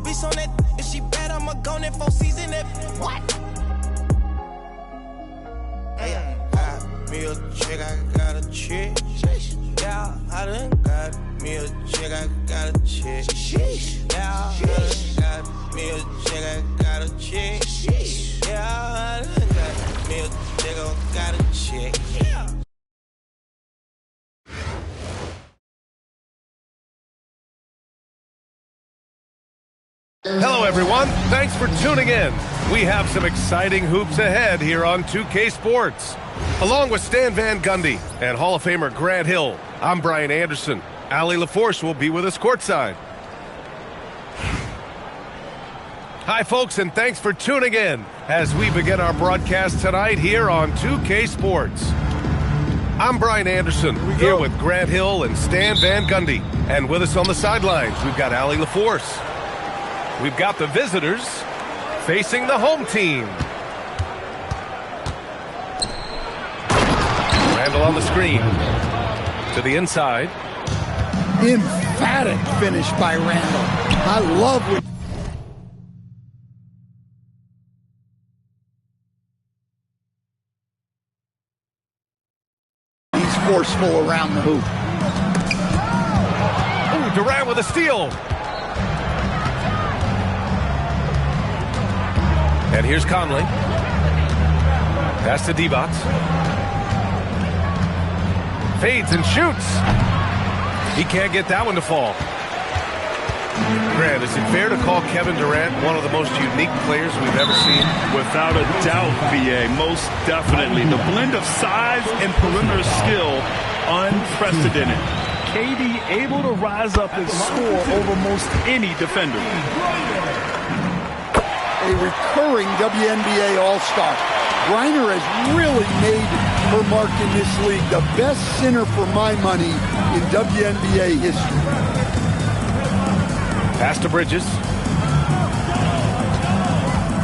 bitch on that. If she bad, I'ma go in 4 season that. What? Hey, got me a chick, I got a chick. Yeah, I done got me a chick, I got a chick. Yeah, I done got me a chick, I got a chick. Yeah, I done got me a chick, I got a chick. Yeah. Hello, everyone. Thanks for tuning in. We have some exciting hoops ahead here on 2K Sports. Along with Stan Van Gundy and Hall of Famer Grant Hill, I'm Brian Anderson. Allie LaForce will be with us courtside. Hi, folks, and thanks for tuning in as we begin our broadcast tonight here on 2K Sports. I'm Brian Anderson, here with Grant Hill and Stan Van Gundy. And with us on the sidelines, we've got Allie LaForce. We've got the visitors facing the home team. Randall on the screen. To the inside. Emphatic finish by Randall. I love what... He's forceful around the hoop. Ooh, Durant with a steal. And here's Conley. Pass to D-Box. Fades and shoots. He can't get that one to fall. Grant, is it fair to call Kevin Durant one of the most unique players we've ever seen? Without a doubt, VA, most definitely. The blend of size and perimeter skill, unprecedented. KD able to rise up and score over most any defender. A recurring WNBA All-Star. Griner has really made her mark in this league. The best center for my money in WNBA history. Pass to Bridges.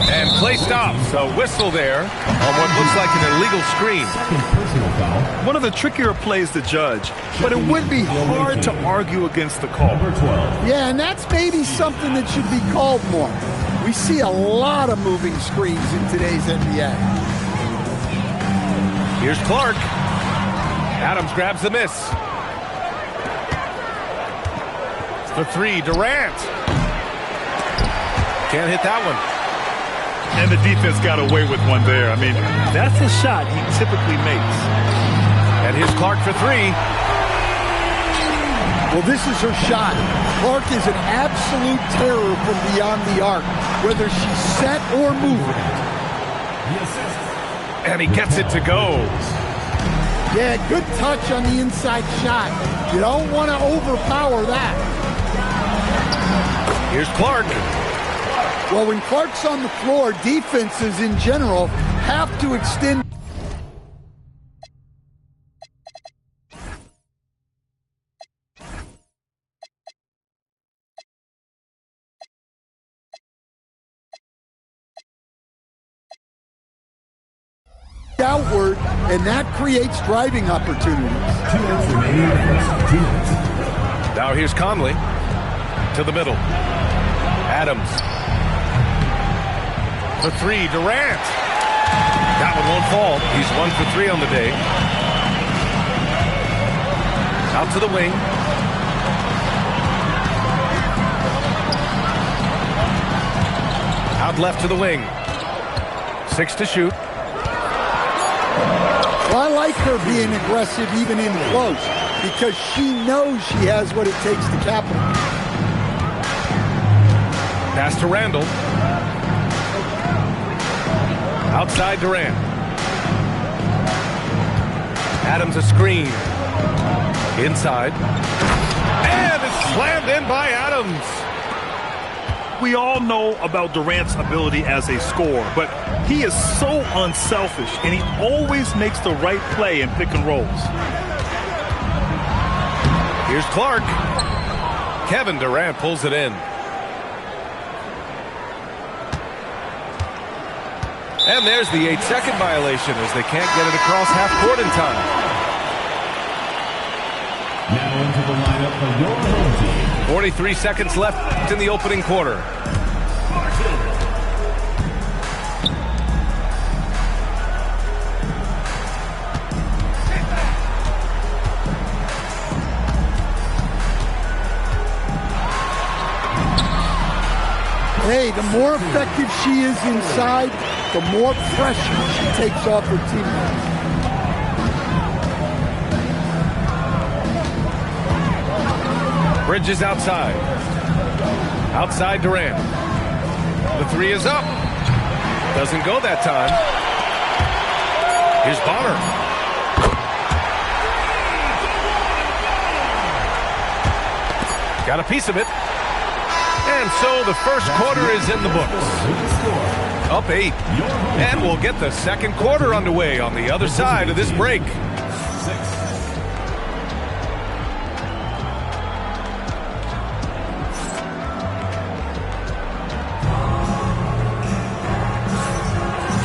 And play stops. A whistle there on what looks like an illegal screen. One of the trickier plays to judge, but it would be hard to argue against the call. Yeah, and that's maybe something that should be called more. We see a lot of moving screens in today's NBA. Here's Clark. Adams grabs the miss. For three, Durant. Can't hit that one. And the defense got away with one there. I mean, that's a shot he typically makes. And here's Clark for three. Well, this is her shot. Clark is an absolute terror from beyond the arc, whether she's set or moving. And he gets it to go. Yeah, good touch on the inside shot. You don't want to overpower that. Here's Clark. Well, when Clark's on the floor, defenses in general have to extend. Outward, and that creates driving opportunities. Now here's Conley to the middle. Adams for three. Durant. That one won't fall. He's 1 for 3 on the day. Out to the wing. Out left to the wing. 6 to shoot. Well, I like her being aggressive even in close because she knows she has what it takes to capitalize. Pass to Randall. Outside Durant. Adams a screen. Inside. And it's slammed in by Adams. We all know about Durant's ability as a scorer, but he is so unselfish, and he always makes the right play in pick and rolls. Here's Clark. Kevin Durant pulls it in. And there's the 8-second violation as they can't get it across half court in time. Now into the lineup for your home team. 43 seconds left in the opening quarter. Hey, the more effective she is inside, the more pressure she takes off her teammates. Bridges outside. Outside Durant. The three is up. Doesn't go that time. Here's Bonner. Got a piece of it. And so the first quarter is in the books. Up 8. And we'll get the second quarter underway on the other side of this break.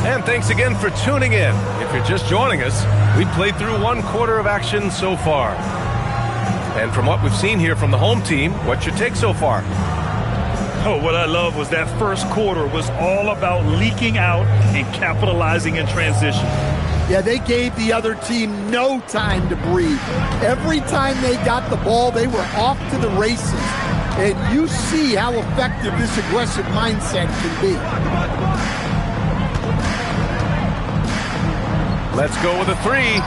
And thanks again for tuning in. If you're just joining us, we've played through one quarter of action so far. And from what we've seen here from the home team, what's your take so far? Oh, what I love was that first quarter was all about leaking out and capitalizing in transition. Yeah, they gave the other team no time to breathe. Every time they got the ball, they were off to the races. And you see how effective this aggressive mindset can be. Let's go with a three.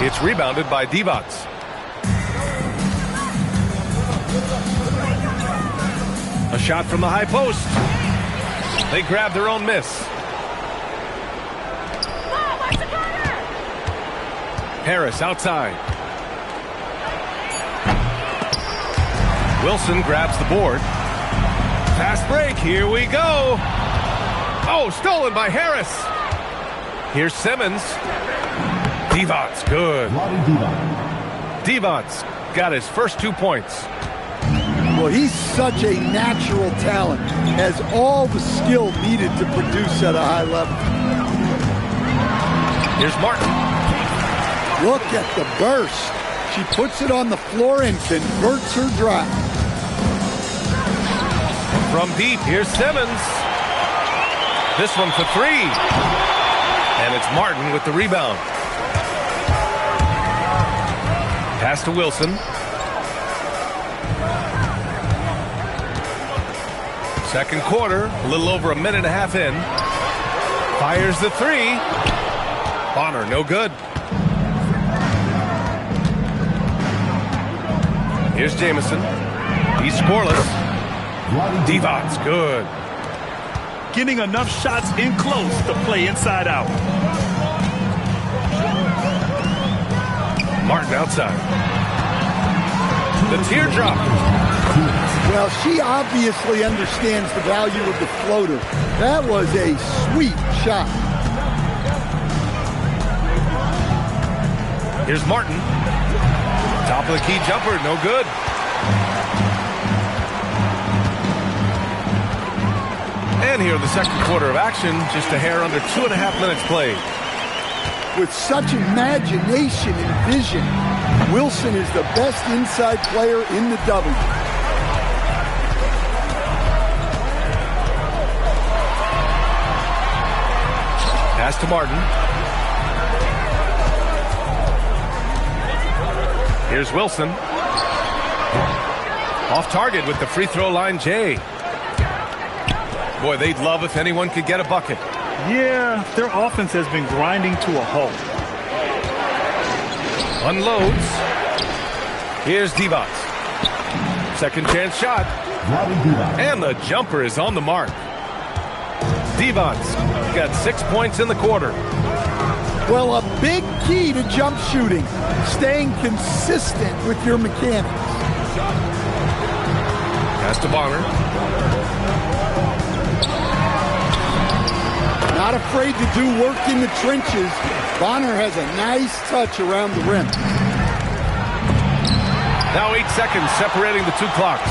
It's rebounded by Divac. A shot from the high post. They grab their own miss. Harris outside. Wilson grabs the board. Fast break. Here we go. Oh, stolen by Harris. Here's Simmons. Divac, good. Divac got his first 2 points. Well, he's such a natural talent, has all the skill needed to produce at a high level. Here's Martin. Look at the burst. She puts it on the floor and converts her drive. From deep, here's Simmons. This one for three. And it's Martin with the rebound. Pass to Wilson. Second quarter, a little over a minute and a half in. Fires the three. Bonner, no good. Here's Jamison. He's scoreless. Divac, good. Getting enough shots in close to play inside out. Martin outside. The teardrop. Well, she obviously understands the value of the floater. That was a sweet shot. Here's Martin. Top of the key jumper, no good. And here in the second quarter of action, just a hair under 2.5 minutes played. With such imagination and vision, Wilson is the best inside player in the W. Pass to Martin. Here's Wilson. Off target with the free throw line, Jay. Boy, they'd love if anyone could get a bucket. Yeah, their offense has been grinding to a halt. Unloads. Here's Divac. Second chance shot. And the jumper is on the mark. Divac got 6 points in the quarter. Well, a big key to jump shooting, staying consistent with your mechanics. Pass to Bonner. Not afraid to do work in the trenches. Bonner has a nice touch around the rim. Now 8 seconds separating the two clocks.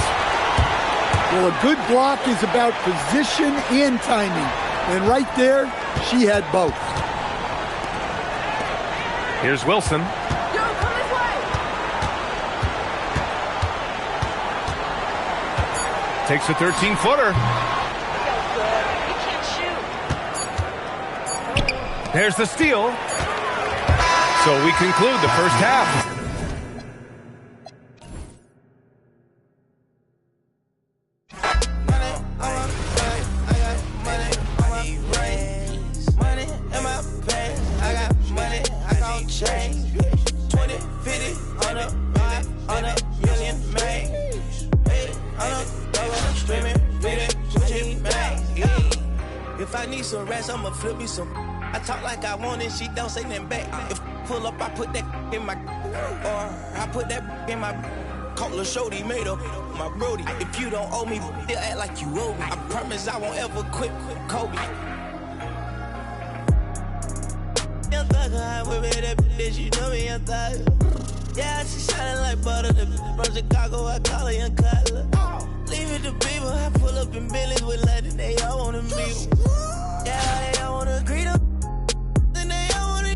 Well, a good block is about position and timing. And right there, she had both. Here's Wilson. takes a 13-footer. There's the steal. So we conclude the first half. If I need some rest, I'ma flip me some. I talk like I want it, she don't say nothing back. If pull up, I put that in my, or I put that in my. Call a shorty, made up my brody. If you don't owe me, they'll act like you owe me. I promise I won't ever quit Kobe. Young thugger, I whip it that bitch, you know me, young thugger. Yeah, she shining like butter. The from Chicago, I call her Young Cutler. Leave it to people, I pull up in Billy's with London, they all wanna meet. Yeah, they all wanna agree to. Then they all wanna.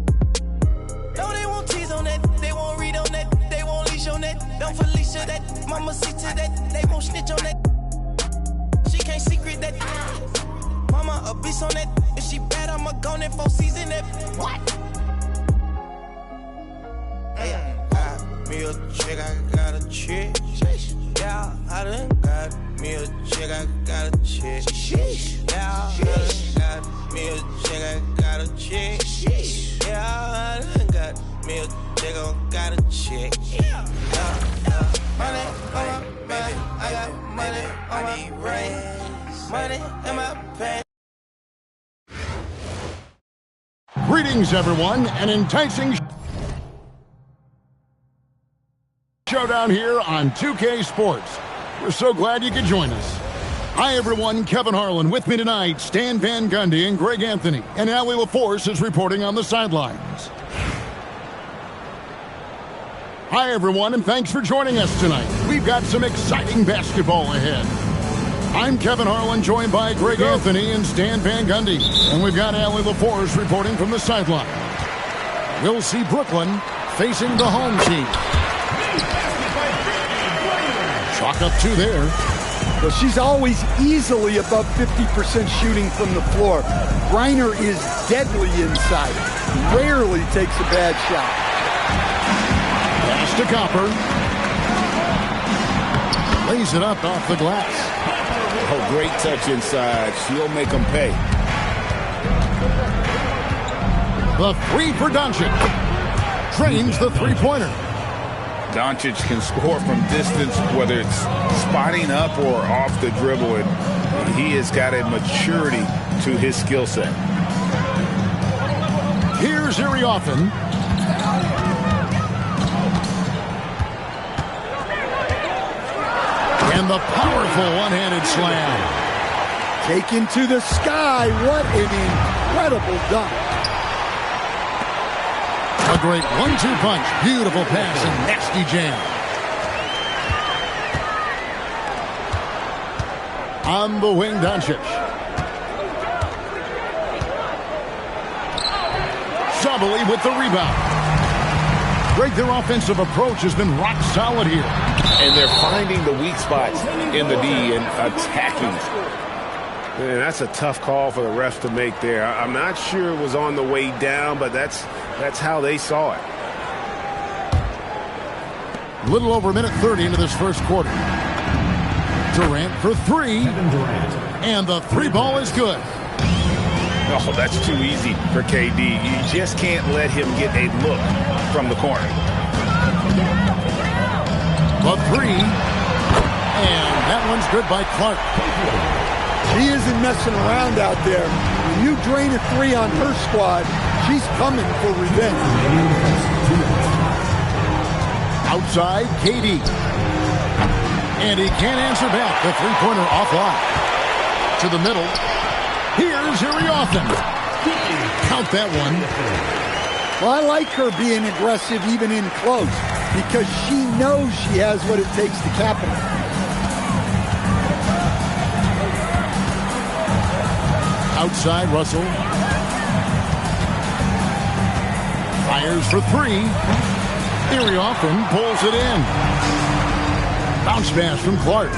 No, they won't tease on that, they won't read on that, they won't leash on that. Don't Felicia that, mama see to that, they won't snitch on that. She can't secret that. Mama a beast on that. If she bad, I'ma go in 4 season that. What? Got me a chick, I got a chick. Yeah, I done got me a chick, I got a chick. Yeah, I done got me a chick, I got a chick. Yeah, I done got me a chick, I got a chick. Money on my back, I got money on my brain. Money in my pants. Greetings, everyone. An enticing showdown here on 2K Sports. We're so glad you could join us. Hi, everyone. Kevin Harlan with me tonight. Stan Van Gundy and Greg Anthony. And Allie LaForce is reporting on the sidelines. Hi, everyone, and thanks for joining us tonight. We've got some exciting basketball ahead. I'm Kevin Harlan, joined by Greg Anthony and Stan Van Gundy. And we've got Allie LaForce reporting from the sideline. We'll see Brooklyn facing the home team. Chalk up 2 there. Well, she's always easily above 50% shooting from the floor. Griner is deadly inside. Rarely takes a bad shot. Pass to Copper. Lays it up off the glass. Oh, great touch inside. She'll make them pay. The 3 for Doncic. Drains the three-pointer. Doncic can score from distance, whether it's spotting up or off the dribble, and he has got a maturity to his skill set. Here's Iriothan. And the powerful one-handed slam. Taken to the sky. What an incredible dunk. A great 1-2 punch. Beautiful pass and nasty jam. On the wing, Doncic. Sabally with the rebound. Greg, their offensive approach has been rock solid here. And they're finding the weak spots in the D and attacking. Man, that's a tough call for the refs to make there. I'm not sure it was on the way down, but that's how they saw it. A little over a minute 30 into this first quarter. Durant for 3. And the 3 ball is good. Oh, that's too easy for KD. You just can't let him get a look from the corner. The 3. And that one's good by Clark. She isn't messing around out there. When you drain a 3 on her squad, she's coming for revenge. Outside, KD. And he can't answer back. The three-pointer offline. To the middle. Here's Iriothan. Count that one. Well, I like her being aggressive even in close because she knows she has what it takes to capitalize. Outside, Russell. Fires for 3. Iriothan pulls it in. Bounce pass from Clark.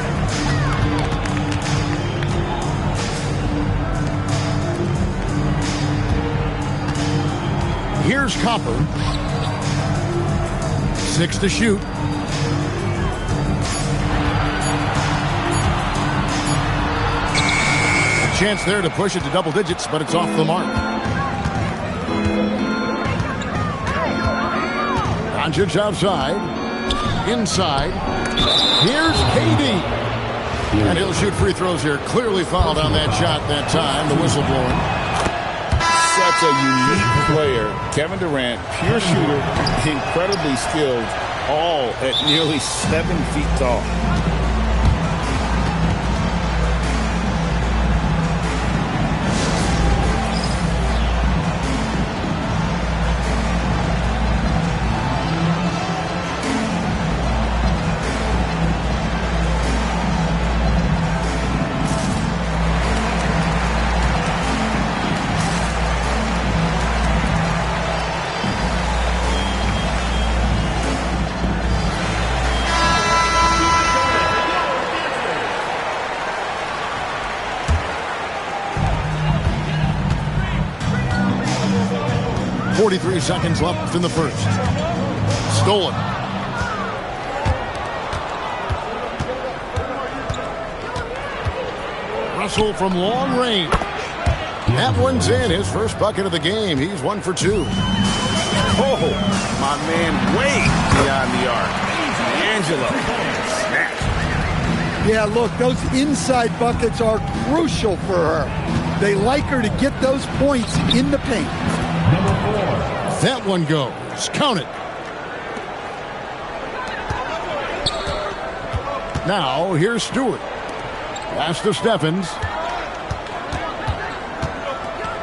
Here's Copper. 6 to shoot. A chance there to push it to double digits, but it's off the mark. Doncic outside. Inside. Here's KD. And he'll shoot free throws here. Clearly fouled on that shot that time. The whistle blowing. Such a unique player. Kevin Durant, pure shooter, incredibly skilled, all at nearly 7 feet tall. Seconds left in the first. Stolen. Russell from long range. That one's in. His first bucket of the game. He's 1 for 2. Oh, my man way beyond the arc. Angelo. Snap. Yeah, look, those inside buckets are crucial for her. They like her to get those points in the paint. Number 4. That one goes. Count it. Now, here's Stewart. Pass to Steffens.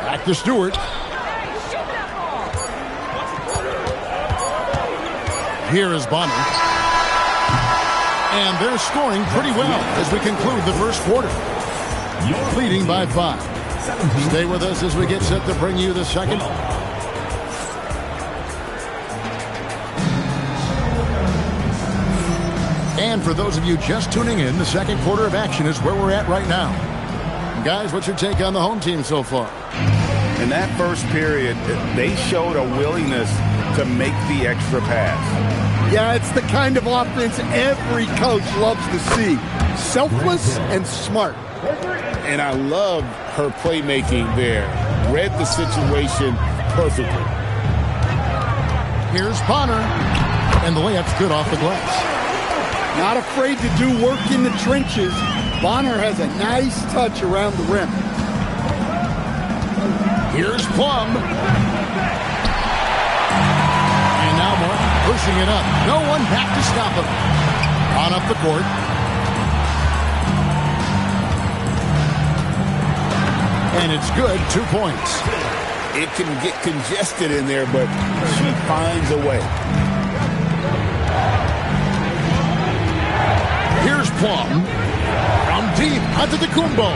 Back to Stewart. Here is Bonner. And they're scoring pretty well as we conclude the first quarter. Leading by 5. Stay with us as we get set to bring you the second. And for those of you just tuning in, the second quarter of action is where we're at right now. Guys, what's your take on the home team so far? In that first period, they showed a willingness to make the extra pass. Yeah, it's the kind of offense every coach loves to see. Selfless and smart. And I love her playmaking there. Read the situation perfectly. Here's Bonner. And the layup's good off the glass. Not afraid to do work in the trenches. Bonner has a nice touch around the rim. Here's Plum. And now Martin pushing it up. No one back to stop him. On up the court. And it's good. 2 points. It can get congested in there, but she finds a way. Here's Plum. From deep, Antetokounmpo.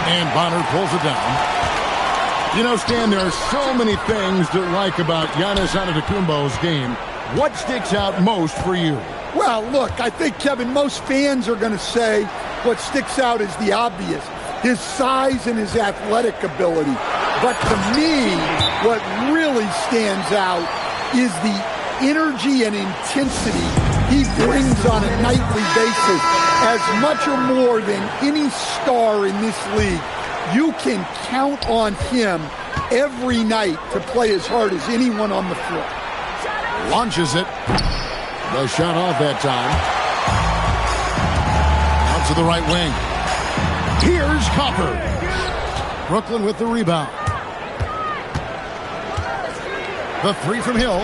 And Bonner pulls it down. You know, Stan, there are so many things to like about Giannis Antetokounmpo's game. What sticks out most for you? Well, look, I think, Kevin, most fans are going to say what sticks out is the obvious. His size and his athletic ability. But to me, what really stands out is the energy and intensity he brings on a nightly basis. As much or more than any star in this league, you can count on him every night to play as hard as anyone on the floor. Launches it. The shot off that time. Out to the right wing. Here's Copper. Brooklyn with the rebound. The three from Hill.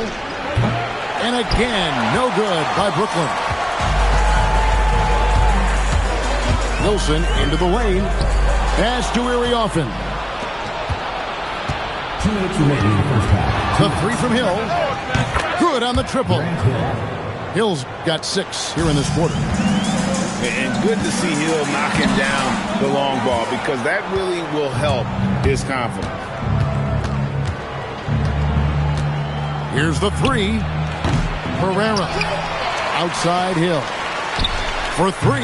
And again, no good by Brooklyn. Wilson into the lane. Pass to Iriofin. 2 minutes remaining in the first half. The three from Hill. Good on the triple. Hill's got 6 here in this quarter. And good to see Hill knocking down the long ball because that really will help his confidence. Here's the three. Pereira. Outside Hill. For 3.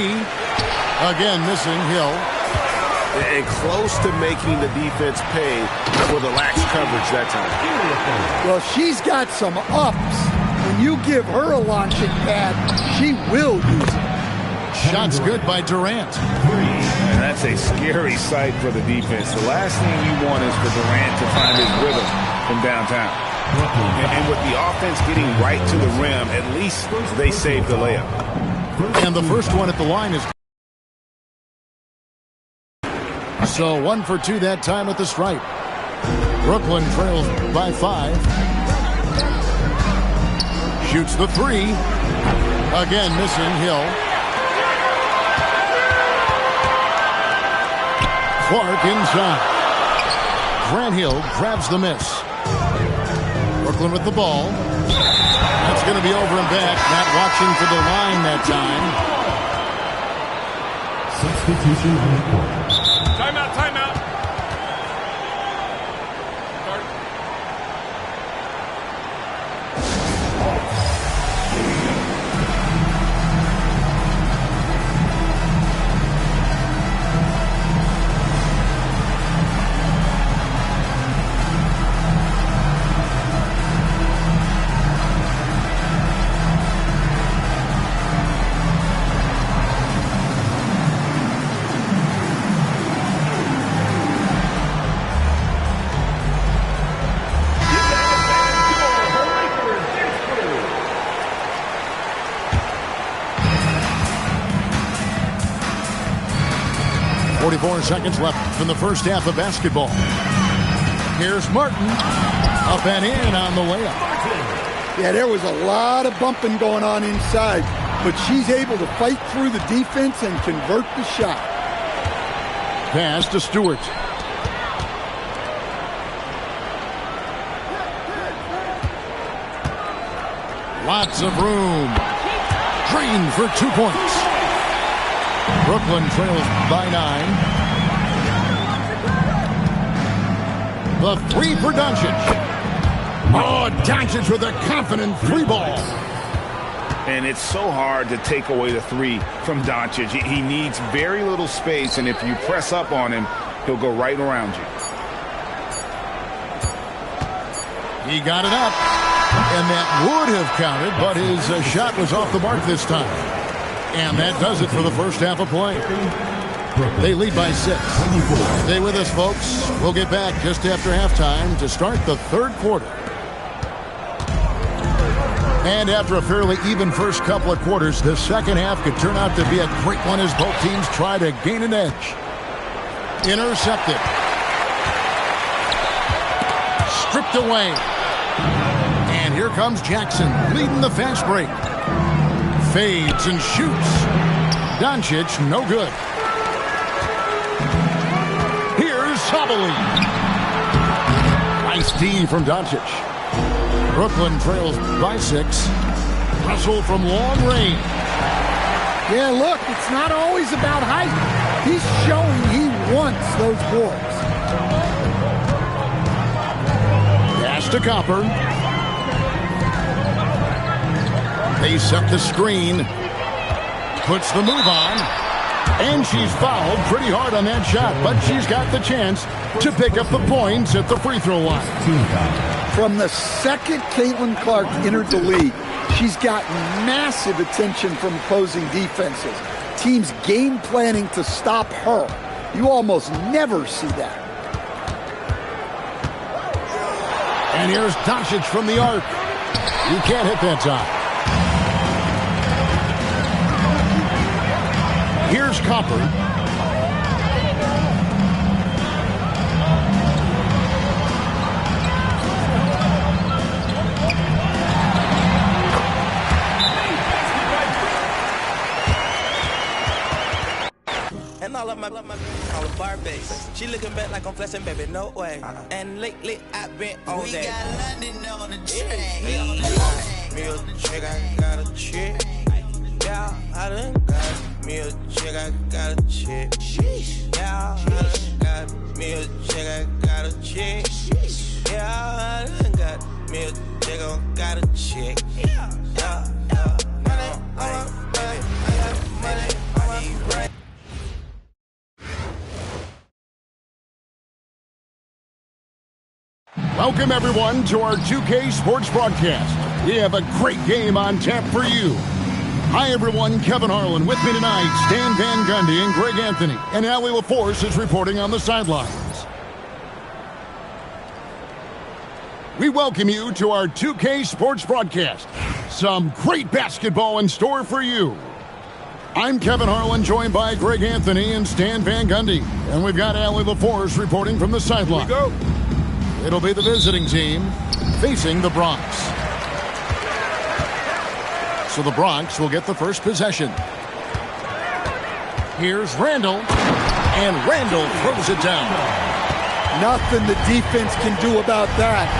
Again missing Hill. and close to making the defense pay for the lax coverage that time. Well, she's got some ups. When you give her a launching pad, she will use it. Shot's good by Durant. And that's a scary sight for the defense. The last thing you want is for Durant to find his rhythm from downtown. And with the offense getting right to the rim, at least they saved the layup. And the first one at the line is... So 1 for 2 that time at the stripe. Brooklyn trails by 5. Shoots the 3. Again missing Hill. Clark inside. Grant Hill grabs the miss. Brooklyn with the ball. That's going to be over and back. Not watching for the line that time. Substitution on the court. Timeout, timeout. 44 seconds left in the first half of basketball. Here's Martin. Up and in on the layup. Yeah, there was a lot of bumping going on inside, but she's able to fight through the defense and convert the shot. Pass to Stewart. Lots of room. Green for 2 points. Brooklyn trails by 9. The 3 for Doncic. Oh, Doncic with a confident 3 ball. And it's so hard to take away the 3 from Doncic. He needs very little space, and if you press up on him, he'll go right around you. He got it up, and that would have counted, but his shot was off the mark this time. And that does it for the first half of play. They lead by 6. Stay with us, folks. We'll get back just after halftime to start the third quarter. And after a fairly even first couple of quarters, the second half could turn out to be a great one as both teams try to gain an edge. Intercepted. Stripped away. And here comes Jackson leading the fast break. Fades and shoots. Doncic, no good. Here's Sabali. Nice D from Doncic. Brooklyn trails by 6. Russell from long range. Yeah, look, it's not always about height. He's showing he wants those boards. Pass to Copper. They set the screen. Puts the move on. And she's fouled pretty hard on that shot, but she's got the chance to pick up the points at the free throw line. From the second Caitlin Clark entered the league, she's gotten massive attention from opposing defenses. Teams game planning to stop her. You almost never see that. And here's Doncic from the arc. You can't hit that time. Here's Copper. And all of my all of Barbies. She looking back like I'm flexing, baby, no way. And lately I've been on that. We got London on the train. Me a chick, I got a chick. Yeah, I done got me a chick, I got a chick. Yeah, I done got me a chick, I got a chick. Yeah, I done got me a chick, I got a chick. Yeah, money, I got money, right. Welcome, everyone, to our 2K Sports broadcast. We have a great game on tap for you. Hi, everyone. Kevin Harlan with me tonight. Stan Van Gundy and Greg Anthony. And Allie LaForce is reporting on the sidelines. We welcome you to our 2K Sports broadcast. Some great basketball in store for you. I'm Kevin Harlan, joined by Greg Anthony and Stan Van Gundy. And we've got Allie LaForce reporting from the sideline. Here we go. It'll be the visiting team facing the Bronx. So the Bronx will get the first possession. Here's Randall, and Randall throws it down. Nothing the defense can do about that.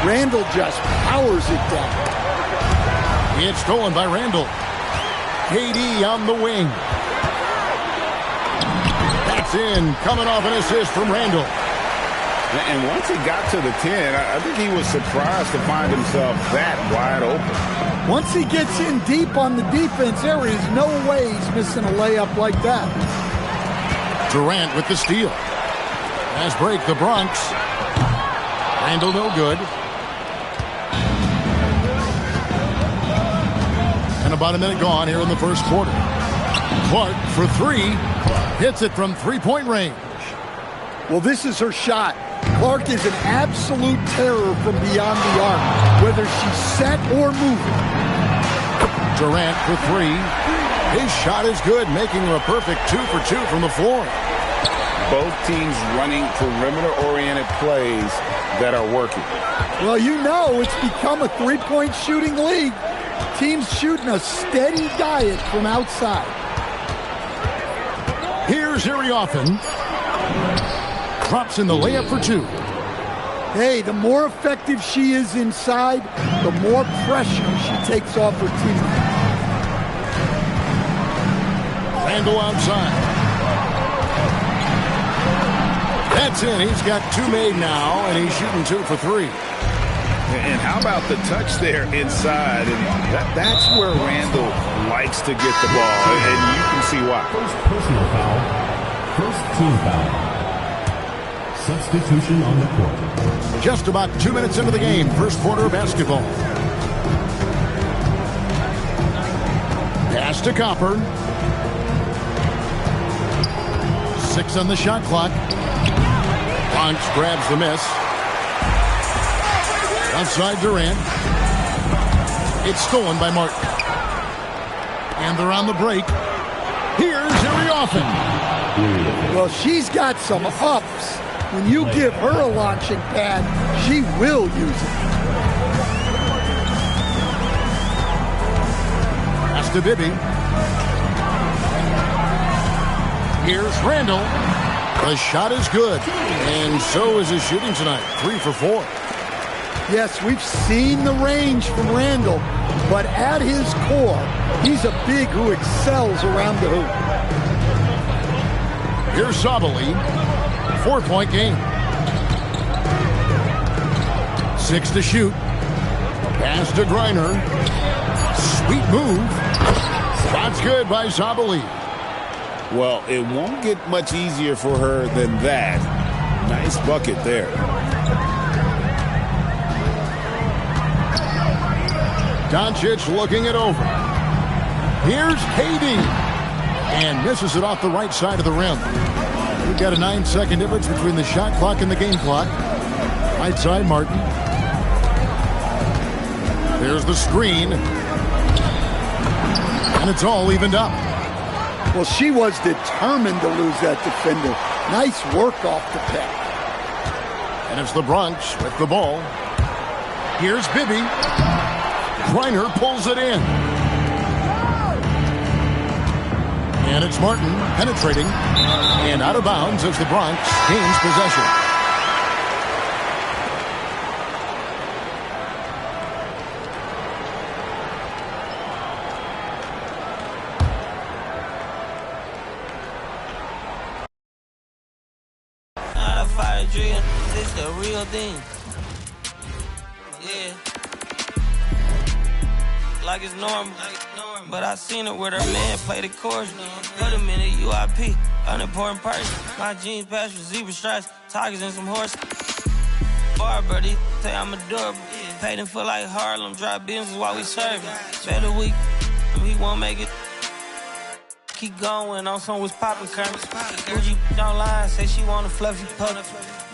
Randall just powers it down. It's stolen by Randall. KD on the wing. That's in, coming off an assist from Randall. And once he got to the 10, I think he was surprised to find himself that wide open. Once he gets in deep on the defense, there is no way he's missing a layup like that. Durant with the steal. Fast break, the Bronx. Randall no good. And about a minute gone here in the first quarter. Clark for three. Hits it from three-point range. Well, this is her shot. Clark is an absolute terror from beyond the arc, whether she's set or moving. Durant for three. His shot is good, making her a perfect 2 for 2 from the floor. Both teams running perimeter-oriented plays that are working. Well, you know it's become a three-point shooting league. Teams shooting a steady diet from outside. Here's Iriofan. Drops in the layup for two. Hey, the more effective she is inside, the more pressure she takes off her team. Randall outside. That's in. He's got two made now, and he's shooting 2 for 3. And how about the touch there inside? And that's where Randall likes to get the ball, and you can see why. First personal foul. First team foul. Substitution on the court. Just about 2 minutes into the game, first quarter of basketball. Pass to Copper. 6 on the shot clock. Bronx grabs the miss. Outside Durant. It's stolen by Martin. And they're on the break. Here's Iriofan. Well, she's got some ups. When you give her a launching pad, she will use it. Pass to Bibby. Here's Randall. The shot is good. And so is his shooting tonight. 3 for 4. Yes, we've seen the range from Randall, but at his core, he's a big who excels around the hoop. Here's Sabali. 4-point game. 6 to shoot. Pass to Griner. Sweet move. Shot's good by Sabali. Well, it won't get much easier for her than that. Nice bucket there. Doncic looking it over. Here's KD. And misses it off the right side of the rim. We've got a 9-second difference between the shot clock and the game clock. Right side, Martin. There's the screen. And it's all evened up. Well, she was determined to lose that defender. Nice work off the pick. And it's the Bronx with the ball. Here's Bibby. Griner pulls it in. And it's Martin penetrating. And out of bounds as the Bronx gains possession. This the real thing. Yeah. Like it's normal. But I seen it where her man played the chorus. Put him in a UIP. Unimportant person. My jeans patch with zebra stripes. Tigers and some horses. barber, they say I'm adorable. Paid him for like Harlem, drive business while we serving. Better we won't make it. Keep going on some was popping currents. Gucci online, say she want a fluffy puppy.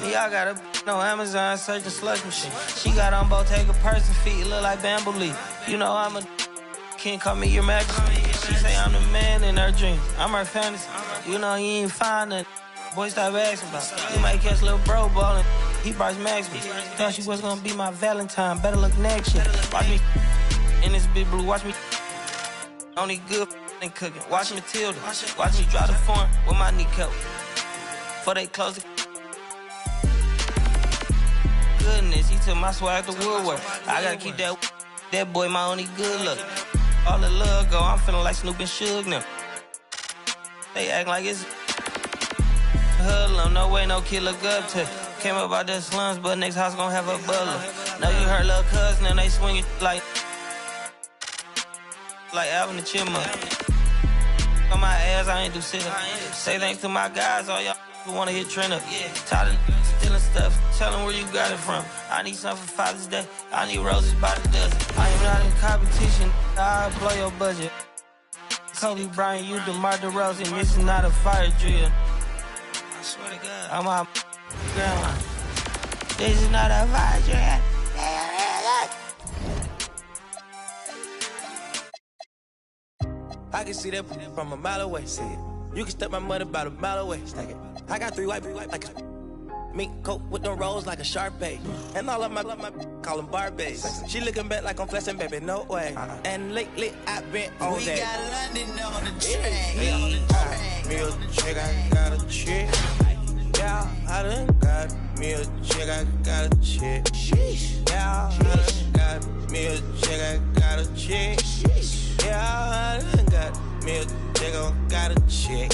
Me, I got a no Amazon searching slush machine. She got on Bottega person feet, look like bamboo leaf. You know I'm a can't call me your majesty. She say I'm the man in her dreams. I'm her fantasy. You know he ain't find nothing. Boy, stop asking about it. You might catch little bro ballin'. He Bryce Maxwell. Thought she was gonna be my Valentine. Better look next year. Watch me in this big blue. Watch me only good and cooking. Watch Matilda. Watch me drop the form with my kneecap. Before they close the goodness, he took my swag to Woodward. I gotta keep that boy my only good look. All the love go, I'm feeling like Snoop and Suge now. They act like it's hoodlum, no way no kid look up to. Came up out the slums, but next house gon' have a butler. Know you heard little cousin and they swing it like Alvin the Chipmunk. On my ass, I ain't do sit up. Say thanks to my guys, all y'all who wanna hit trend up. Tired of stealing stuff, tell them where you got it from. I need something for Father's Day, I need roses by the dozen. I am not in competition, I'll blow your budget. Kobe Bryant, you DeMar DeRozan, this is not a fire drill. I swear to God, I'm my grandma. This is not a fire drill. I can see that from a mile away. See it. You can step my money about a mile away. Stack it. I got three white like a mink coat with them rolls like a Sharpay. And all of my call them Barbies. She looking back like I'm flashing, baby, no way. And lately I've been on that. We got London on the train. Me a chick, I got a chick. Yeah, I done got me a chick, I got a chick. Yeah, I done got me a chick, I got a chick. Yeah, I done got me a chick, I got a chick.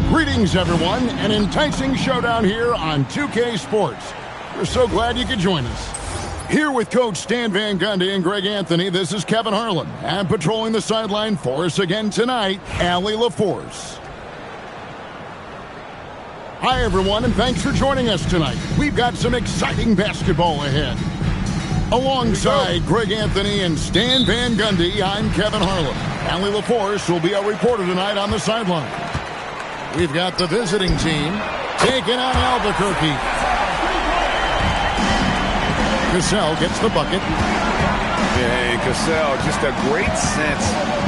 Greetings, everyone. An enticing showdown here on 2K Sports. We're so glad you could join us. Here with Coach Stan Van Gundy and Greg Anthony, this is Kevin Harlan. And patrolling the sideline for us again tonight, Allie LaForce. Hi, everyone, and thanks for joining us tonight. We've got some exciting basketball ahead. Alongside Greg Anthony and Stan Van Gundy, I'm Kevin Harlan. Allie LaForce will be our reporter tonight on the sideline. We've got the visiting team taking on Albuquerque. Cassell gets the bucket. Yeah, and Cassell, just a great sense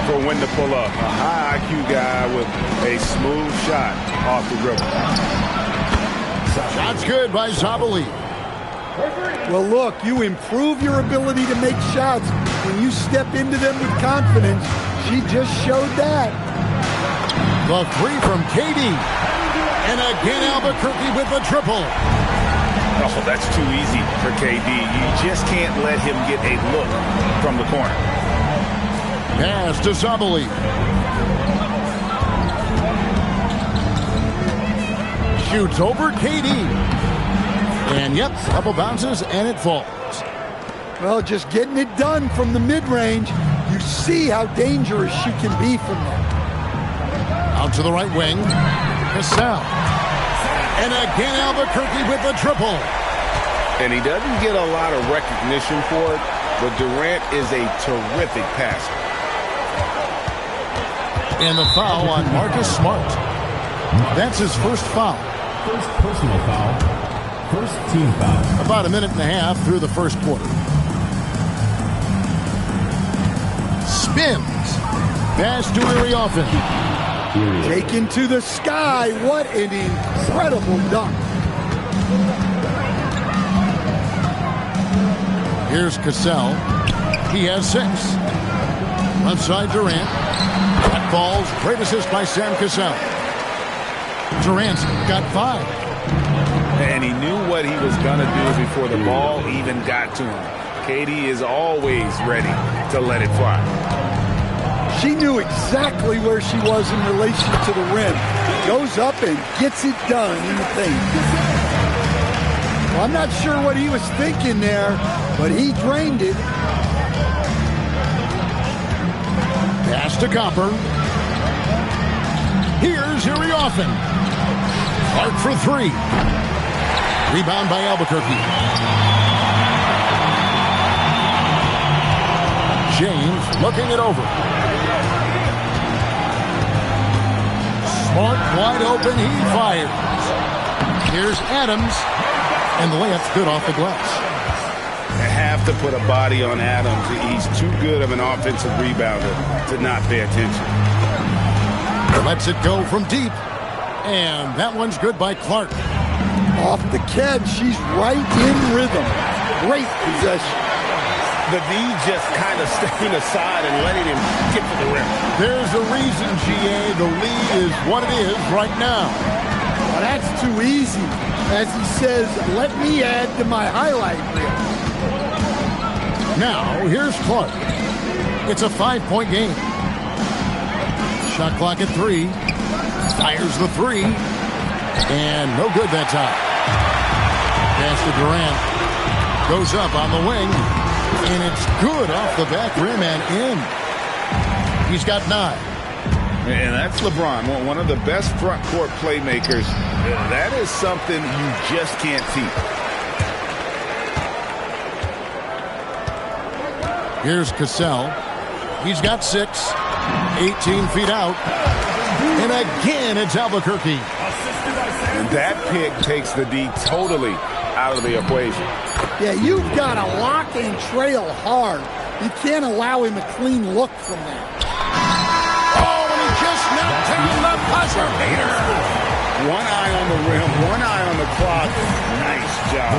for when to pull up. A high IQ guy with a smooth shot off the dribble. Shot's good by Zabali. Well, look, you improve your ability to make shots when you step into them with confidence. She just showed that. The three from KD. And again, Albuquerque with the triple. Oh, that's too easy for KD. You just can't let him get a look from the corner. Pass to Zabali. Shoots over KD. And yep, couple bounces and it falls. Well, just getting it done from the mid-range. You see how dangerous she can be from there. Out to the right wing. Cassell. And again, Albuquerque with the triple. And he doesn't get a lot of recognition for it, but Durant is a terrific passer. And the foul on Marcus Smart. That's his first foul. First personal foul. First team foul. About a minute and a half through the first quarter. Spins. Pass to Iriofin. Taken to the sky. What an incredible dunk. Here's Cassell. He has 6. Left side Durant. That falls. Great assist by Sam Cassell. Durant's got 5. And he knew what he was going to do before the ball even got to him. KD is always ready to let it fly. She knew exactly where she was in relation to the rim. Goes up and gets it done in the paint. Well, I'm not sure what he was thinking there, but he drained it. Pass to Copper. Here's Iriofin. Nothing. Clark for three. Rebound by Albuquerque. James looking it over. Smart wide open. He fires. Here's Adams. And the layup's good off the glass. They have to put a body on Adams. He's too good of an offensive rebounder to not pay attention. Lets it go from deep. And that one's good by Clark. Off the catch, she's right in rhythm. Great possession. The D just kind of stepping aside and letting him get to the rim. There's a reason, GA. The lead is what it is right now. Well, that's too easy. As he says, let me add to my highlight reel. Now, here's Clark. It's a 5-point game. Shot clock at 3. Fires the 3. And no good that time. Pass to Durant. Goes up on the wing. And it's good off the back rim and in. He's got 9. And that's LeBron, one of the best front court playmakers. That is something you just can't teach. Here's Cassell. He's got 6. 18 feet out. And again, it's Albuquerque. And that pick takes the D totally out of the equation. Yeah, you've got to lock and trail hard. You can't allow him a clean look from that. Oh, and he just knocked down the buzzer beater. One eye on the rim, one eye on the clock. Nice job.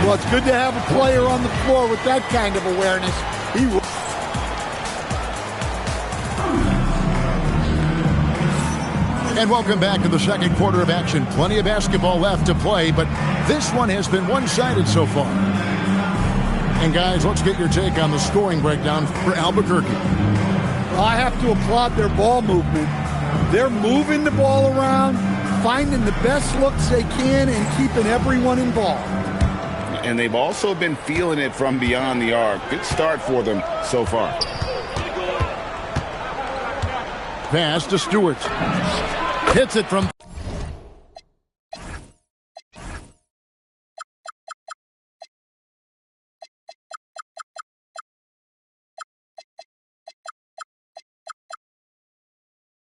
Well, it's good to have a player on the floor with that kind of awareness. And welcome back to the second quarter of action. Plenty of basketball left to play, but this one has been one-sided so far. And guys, let's get your take on the scoring breakdown for Albuquerque. Well, I have to applaud their ball movement. They're moving the ball around, finding the best looks they can, and keeping everyone involved. And they've also been feeling it from beyond the arc. Good start for them so far. Pass to Stewart. Hits it from...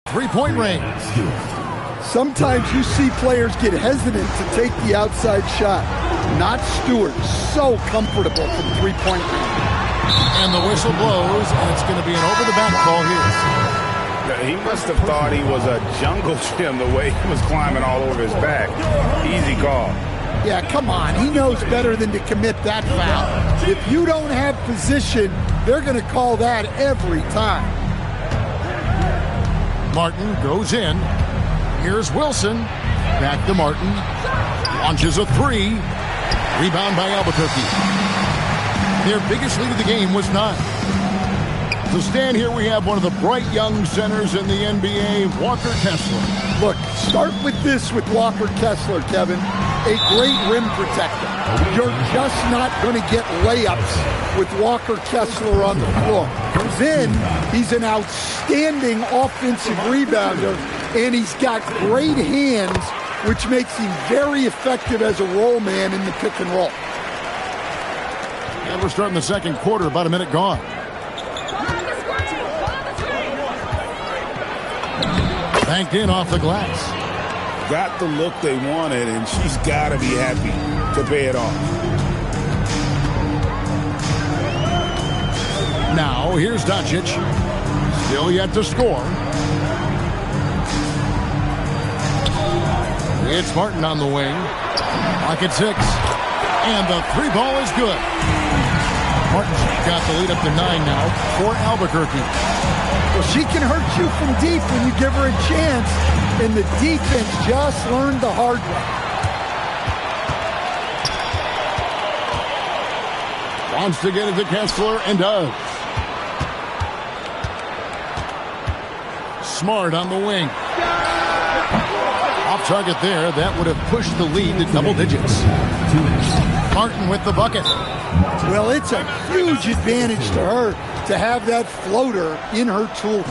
three-point range. Sometimes you see players get hesitant to take the outside shot. Not Stewart. So comfortable from three-point range. And the whistle blows, and it's going to be an over-the-back call here. He must have thought he was a jungle gym the way he was climbing all over his back. Easy call. Yeah, come on. He knows better than to commit that foul. If you don't have position, they're going to call that every time. Martin goes in. Here's Wilson. Back to Martin. Launches a 3. Rebound by Albuquerque. Their biggest lead of the game was 9. To stand here, we have one of the bright young centers in the NBA, Walker Kessler. Look, start with this with Walker Kessler, Kevin. A great rim protector. You're just not going to get layups with Walker Kessler on the floor. Then, he's an outstanding offensive rebounder, and he's got great hands, which makes him very effective as a roll man in the pick and roll. And we're starting the second quarter, about a minute gone. Banked in off the glass. Got the look they wanted, and she's got to be happy to pay it off. Now, here's Doncic. Still yet to score. It's Martin on the wing. Clock at 6. And the 3 ball is good. Martin's got the lead up to 9 now for Albuquerque. Well, she can hurt you from deep when you give her a chance, and the defense just learned the hard way. Wants to get it to Kessler, and does. Smart on the wing. Off target there. That would have pushed the lead to double digits. Martin with the bucket. Well, it's a huge advantage to her to have that floater in her tool.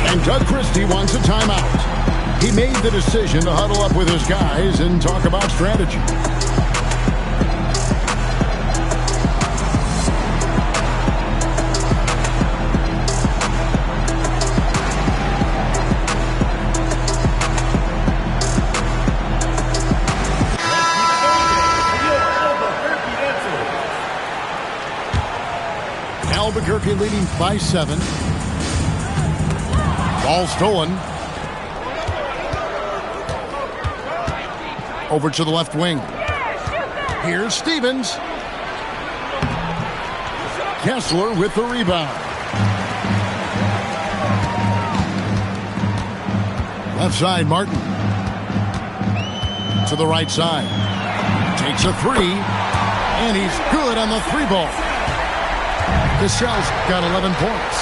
And Doug Christie wants a timeout. He made the decision to huddle up with his guys and talk about strategy. Albuquerque leading by 7. Ball stolen. Over to the left wing. Here's Stevens. Kessler with the rebound. Left side, Martin. To the right side. Takes a 3. And he's good on the 3-ball. Cassell's got 11 points.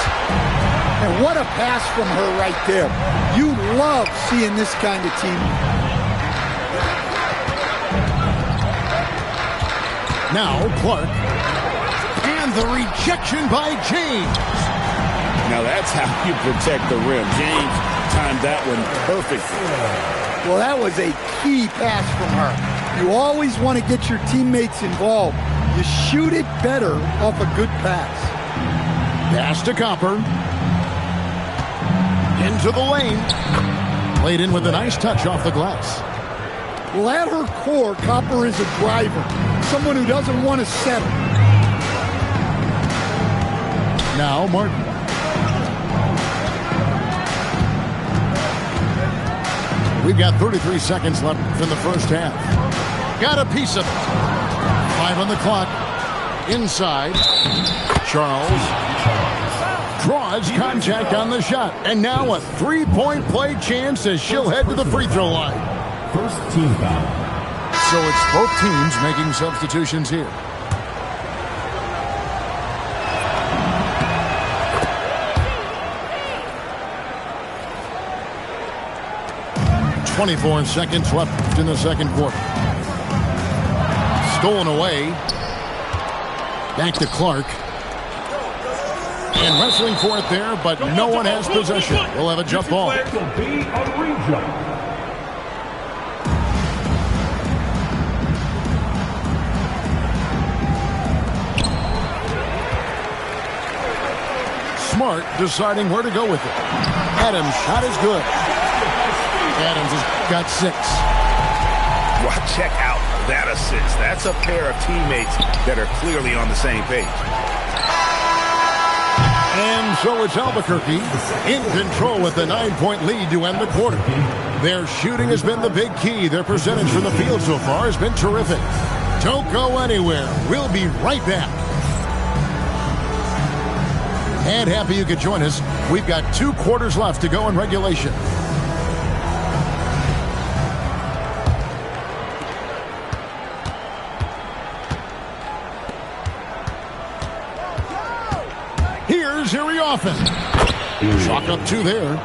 And what a pass from her right there. You love seeing this kind of team. Now Clark. And the rejection by James. Now that's how you protect the rim. James timed that one perfectly. Well, that was a key pass from her. You always want to get your teammates involved. You shoot it better off a good pass. Pass to Copper. Into the lane. Played in with a nice touch off the glass. Well, at her core, Copper is a driver. Someone who doesn't want to settle. Now Martin. We've got 33 seconds left in the first half. Got a piece of it. 5 on the clock. Inside. Charles draws contact on the shot. And now a 3-point play chance as she'll head to the free throw line. First team foul. So it's both teams making substitutions here. .24 seconds left in the second quarter. Stolen away. Back to Clark. And wrestling for it there, but no one has possession. We'll have a jump ball. Smart deciding where to go with it. Adams' shot is good. Adams has got 6. Well, check out that assist. That's a pair of teammates that are clearly on the same page. And so it's Albuquerque in control with the 9-point lead to end the quarter. Their shooting has been the big key. Their percentage from the field so far has been terrific. Don't go anywhere. We'll be right back. And happy you could join us. We've got 2 quarters left to go in regulation. Here's Harry Offen. Chalk up 2 there.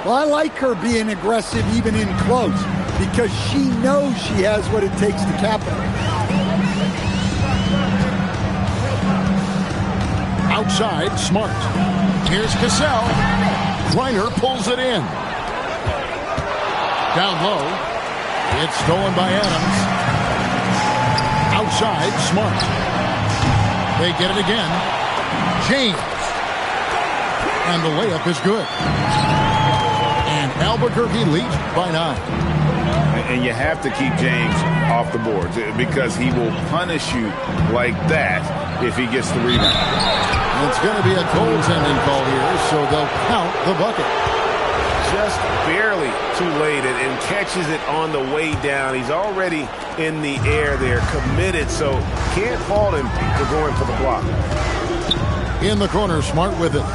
Well, I like her being aggressive even in close because she knows she has what it takes to capitalize. Outside, Smart. Here's Cassell. Griner pulls it in. Down low. It's stolen by Adams. Outside, Smart. They get it again. James. And the layup is good. And Albuquerque leads by 9. And you have to keep James off the boards because he will punish you like that if he gets the rebound. It's going to be a goaltending call here, so they'll count the bucket. Just barely too late and catches it on the way down. He's already in the air there, committed, so can't fault him for going for the block. In the corner, Smart with it.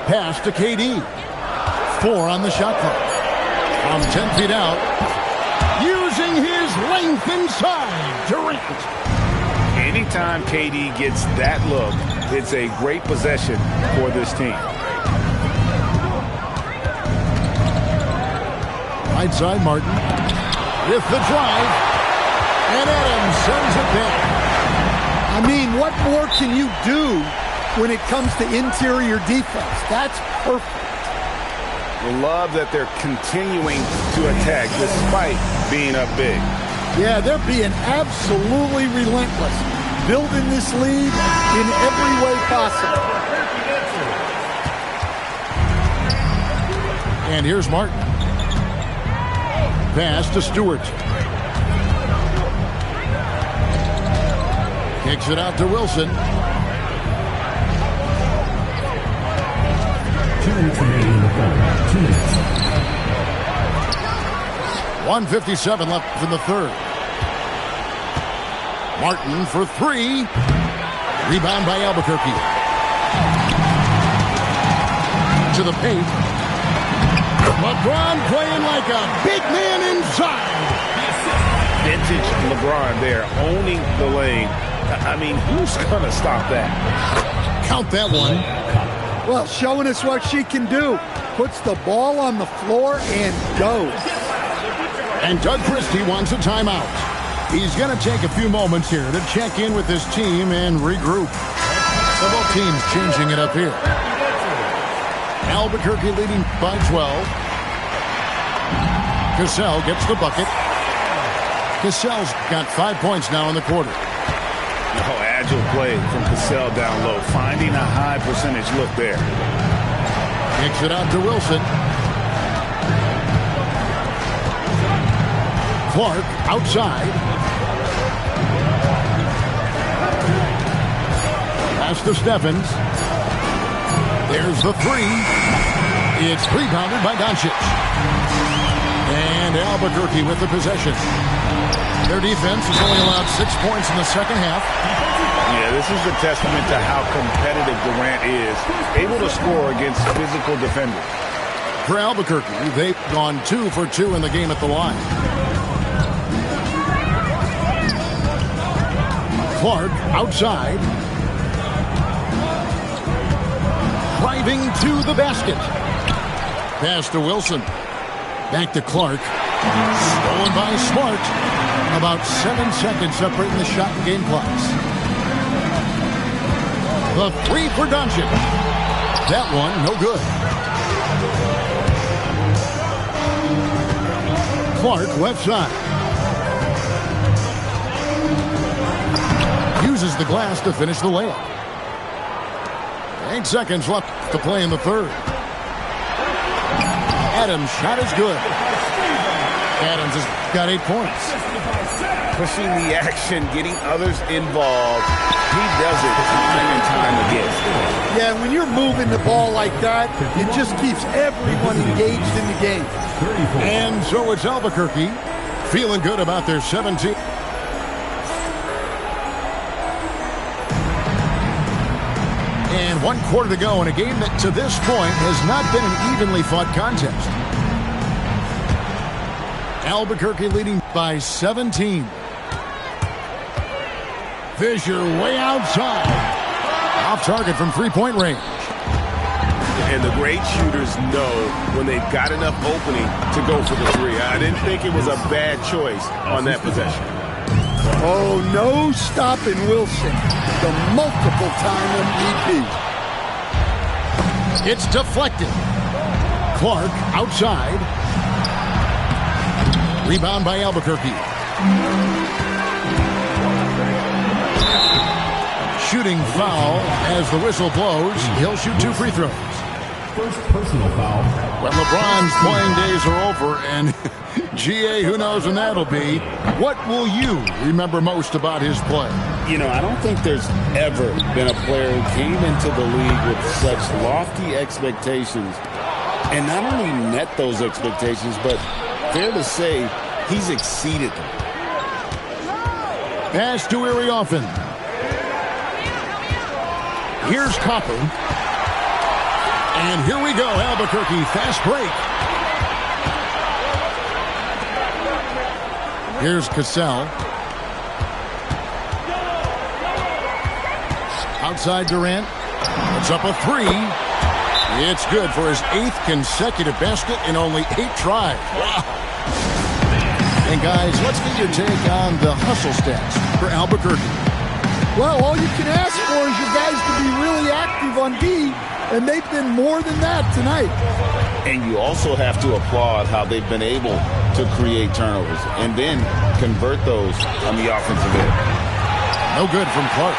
Pass to KD. 4 on the shot clock. From 10 feet out. Using his length inside. Durant. Anytime KD gets that look, it's a great possession for this team. Right side, Martin. With the drive. And Adams sends it back. I mean, what more can you do when it comes to interior defense? That's perfect. Love that they're continuing to attack despite being up big. Yeah, they're being absolutely relentless, building this lead in every way possible. And here's Martin. Pass to Stewart. Kicks it out to Wilson. 2 minutes remaining in the third. 2 minutes. 1:57 left in the third. Martin for three. Rebound by Albuquerque. To the paint. LeBron playing like a big man inside. Vintage LeBron there, owning the lane. I mean, who's going to stop that? Count that one. Well, showing us what she can do. Puts the ball on the floor and goes. And Doug Christie wants a timeout. He's going to take a few moments here to check in with his team and regroup. So both teams changing it up here. Albuquerque leading by 12. Cassell gets the bucket. Cassell's got 5 points now in the quarter. Oh, agile play from Cassell down low, finding a high percentage look there. Kicks it out to Wilson. Clark outside. Pass to Steffens. There's the three. It's rebounded by Doncic. And Albuquerque with the possession. Their defense has only allowed 6 points in the second half. Yeah, this is a testament to how competitive Durant is, able to score against physical defenders. For Albuquerque, they've gone 2 for 2 in the game at the line. Clark outside. Driving to the basket. Pass to Wilson. Back to Clark. Stolen by Smart. About 7 seconds separating the shot and game clocks. The three for Doncic. That one, no good. Clark, left side. Uses the glass to finish the layup. 8 seconds left to play in the third. Adams' shot is good. Adams has got 8 points. Pushing the action, getting others involved. He does it time and time again. Yeah, when you're moving the ball like that, it just keeps everyone engaged in the game. And so it's Albuquerque feeling good about their 17. And 1 quarter to go in a game that to this point has not been an evenly fought contest. Albuquerque leading by 17. Fisher way outside. Off target from 3-point range. And the great shooters know when they've got enough opening to go for the three. I didn't think it was a bad choice on that possession. Oh, no stopping Wilson, the multiple-time MVP. It's deflected. Clark outside. Rebound by Albuquerque. Shooting foul as the whistle blows. He'll shoot 2 free throws. First personal foul. Well, LeBron's playing days are over, and GA, who knows when that'll be. What will you remember most about his play? You know, I don't think there's ever been a player who came into the league with such lofty expectations and not only met those expectations, but fair to say, he's exceeded them. Pass to Iriofan. Here's Copper. And here we go, Albuquerque, fast break. Here's Cassell. Outside Durant. It's up a 3. It's good for his 8th consecutive basket in only 8 tries. Wow. And guys, let's get your take on the hustle stats for Albuquerque. Well, all you can ask for is your guys to be really active on D, and they've been more than that tonight. And you also have to applaud how they've been able to create turnovers and then convert those on the offensive end. No good from Clark.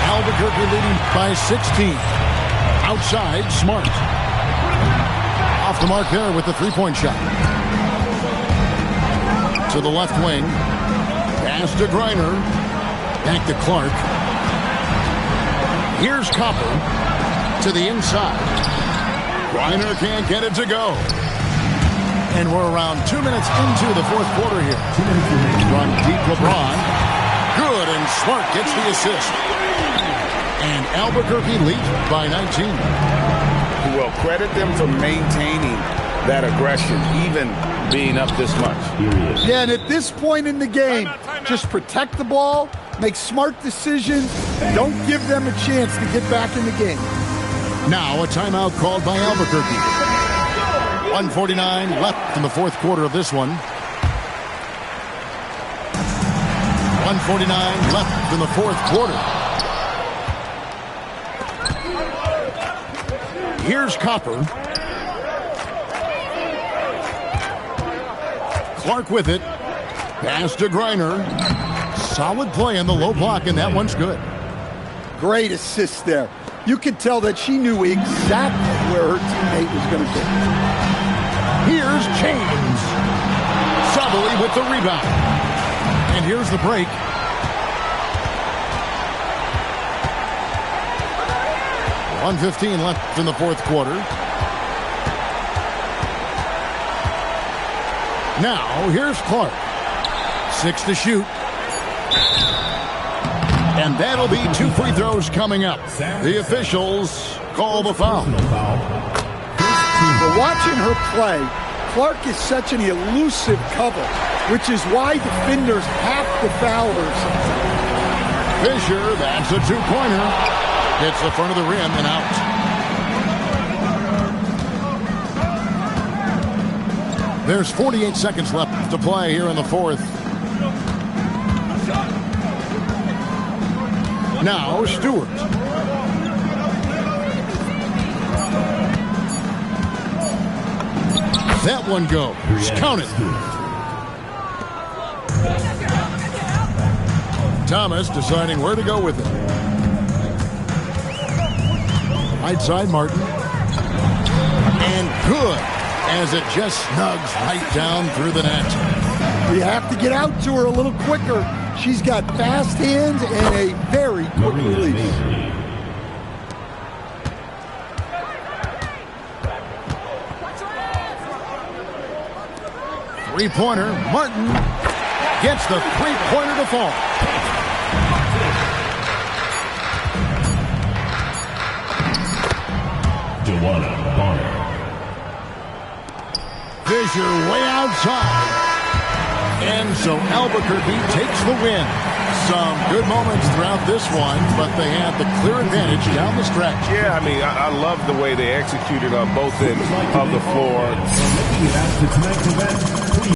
Albuquerque leading by 16. Outside, Smart. Off the mark there with the three-point shot. To the left wing. Pass to Griner. Back to Clark. Here's Copper to the inside. Griner can't get it to go. And we're around 2 minutes into the fourth quarter here. From deep LeBron. Good, and Smart gets the assist. And Albuquerque leads by 19. Well, credit them for maintaining that aggression, even being up this much. Yeah, and at this point in the game, just protect the ball, make smart decisions, don't give them a chance to get back in the game. Now a timeout called by Albuquerque. 1:49 left in the fourth quarter of this one. 1:49 left in the fourth quarter. Here's Copper. Clark with it. Pass to Griner. Solid play in the low block, and that one's good. Great assist there. You could tell that she knew exactly where her teammate was going to be. Here's James. Sabali with the rebound. And here's the break. .115 left in the fourth quarter. Now, here's Clark. 6 to shoot. And that'll be 2 free throws coming up. The officials call the foul. But watching her play, Clark is such an elusive cover, which is why defenders have to foul her sometimes. Fisher, that's a two-pointer. Hits the front of the rim and out. There's 48 seconds left to play here in the fourth. Now Stewart. That one goes. Count it. Thomas deciding where to go with it. Right side, Martin. And good, as it just snugs right down through the net. You have to get out to her a little quicker. She's got fast hands and a very quick release. Three-pointer, Martin gets the three-pointer to fall. Fisher way outside. And so Albuquerque takes the win. Some good moments throughout this one, but they had the clear advantage down the stretch. Yeah, I mean, I love the way they executed on both ends of the floor.